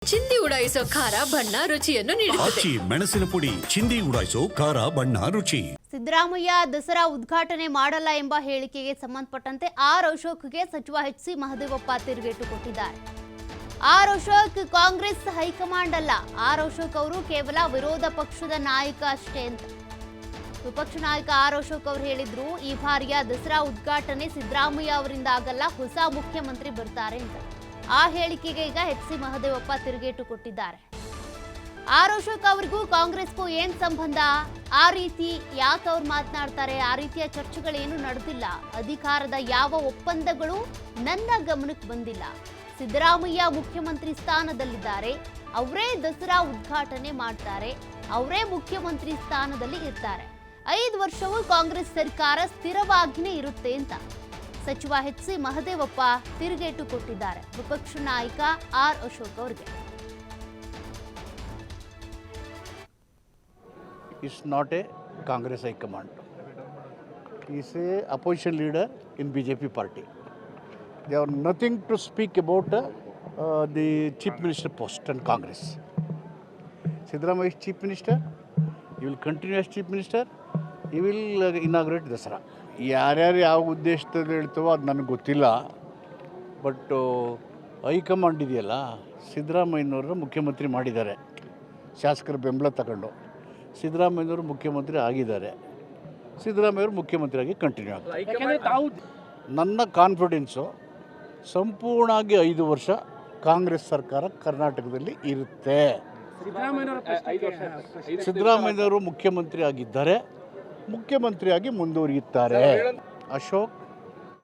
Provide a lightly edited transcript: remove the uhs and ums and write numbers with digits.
ಚಿಂದಿ ಉಡಾಯಿಸೋ ಖಾರ ಬಣ್ಣ ರುಚಿಯನ್ನು ನೀಡುತ್ತದೆ. ಮೆಣಸಿನ ಪುಡಿ ಚಿಂದಿ ಉಡಾಯಿಸೋ ಖಾರ ಬಣ್ಣ ರುಚಿ. ಸಿದ್ದರಾಮಯ್ಯ ದಸರಾ ಉದ್ಘಾಟನೆ ಮಾಡಲ್ಲ ಎಂಬ ಹೇಳಿಕೆಗೆ ಸಂಬಂಧಪಟ್ಟಂತೆ ಆರ್ ಅಶೋಕ್ಗೆ ಸಚಿವ ಎಚ್.ಸಿ. ಮಹದೇವಪ್ಪ ತಿರುಗೇಟು ಕೊಟ್ಟಿದ್ದಾರೆ. ಆರ್ ಅಶೋಕ್ ಕಾಂಗ್ರೆಸ್ ಹೈಕಮಾಂಡ್ ಅಲ್ಲ. ಆರ್ ಅಶೋಕ್ ಅವರು ಕೇವಲ ವಿರೋಧ ಪಕ್ಷದ ನಾಯಕ ಅಷ್ಟೇ ಅಂತ ವಿಪಕ್ಷ ನಾಯಕ ಆರ್ ಅಶೋಕ್ ಅವರು ಹೇಳಿದ್ರು. ಈ ಬಾರಿಯ ದಸರಾ ಉದ್ಘಾಟನೆ ಸಿದ್ದರಾಮಯ್ಯ ಅವರಿಂದ ಆಗಲ್ಲ, ಹೊಸ ಮುಖ್ಯಮಂತ್ರಿ ಬರ್ತಾರೆ ಅಂತ. ಆ ಹೇಳಿಕೆಗೆ ಈಗ ಎಚ್.ಸಿ. ಮಹದೇವಪ್ಪ ತಿರುಗೇಟು ಕೊಟ್ಟಿದ್ದಾರೆ. ಆರ್ ಅಶೋಕ್ ಅವರಿಗೂ ಕಾಂಗ್ರೆಸ್ಗೂ ಏನ್ ಸಂಬಂಧ? ಆ ರೀತಿ ಯಾಕೆ ಅವ್ರು ಮಾತನಾಡ್ತಾರೆ? ಆ ರೀತಿಯ ಚರ್ಚೆಗಳೇನು ನಡೆದಿಲ್ಲ. ಅಧಿಕಾರದ ಯಾವ ಒಪ್ಪಂದಗಳು ನನ್ನ ಗಮನಕ್ಕೆ ಬಂದಿಲ್ಲ. ಸಿದ್ದರಾಮಯ್ಯ ಮುಖ್ಯಮಂತ್ರಿ ಸ್ಥಾನದಲ್ಲಿದ್ದಾರೆ, ಅವರೇ ದಸರಾ ಉದ್ಘಾಟನೆ ಮಾಡ್ತಾರೆ, ಅವರೇ ಮುಖ್ಯಮಂತ್ರಿ ಸ್ಥಾನದಲ್ಲಿ ಇರ್ತಾರೆ. 5 ವರ್ಷವೂ ಕಾಂಗ್ರೆಸ್ ಸರ್ಕಾರ ಸ್ಥಿರವಾಗಿಯೇ ಇರುತ್ತೆ ಅಂತ ಸಚಿವ ಎಚ್.ಸಿ. ಮಹದೇವಪ್ಪ ತಿರುಗೇಟು ಕೊಟ್ಟಿದ್ದಾರೆ ವಿಪಕ್ಷ ನಾಯಕ ಆರ್ ಅಶೋಕ್ ಅವರಿಗೆ. It's not a Congress High Command. He's a opposition leader in BJP party. They have nothing to speak about the Chief Minister post and Congress. Siddaramaiah is Chief Minister. He will continue as Chief Minister. He will inaugurate Dasara. ಯಾರ್ಯಾರು ಯಾವ ಉದ್ದೇಶದಲ್ಲಿ ಹೇಳ್ತಾವೋ ಅದು ನನಗೆ ಗೊತ್ತಿಲ್ಲ. But high command ಇದೆಯಲ್ಲ, ಸಿದ್ದರಾಮಯ್ಯನವರು ಮುಖ್ಯಮಂತ್ರಿ ಮಾಡಿದ್ದಾರೆ, ಶಾಸಕರ ಬೆಂಬಲ ತಗೊಂಡು. ಸಿದ್ದರಾಮಯ್ಯನವರು ಮುಖ್ಯಮಂತ್ರಿ ಆಗಿದ್ದಾರೆ, ಸಿದ್ದರಾಮಯ್ಯವರು ಮುಖ್ಯಮಂತ್ರಿಯಾಗಿ ಕಂಟಿನ್ಯೂ ಆಗ್ತಾರೆ. ನನ್ನ ಕಾನ್ಫಿಡೆನ್ಸು ಸಂಪೂರ್ಣವಾಗಿ 5 ವರ್ಷ ಕಾಂಗ್ರೆಸ್ ಸರ್ಕಾರ ಕರ್ನಾಟಕದಲ್ಲಿ ಇರುತ್ತೆ. ಸಿದ್ದರಾಮಯ್ಯನವರು ಮುಖ್ಯಮಂತ್ರಿ ಆಗಿದ್ದಾರೆ, ಮುಖ್ಯಮಂತ್ರಿಯಾಗಿ ಮುಂದುವರಿಯುತ್ತಾರೆ. ಅಶೋಕ್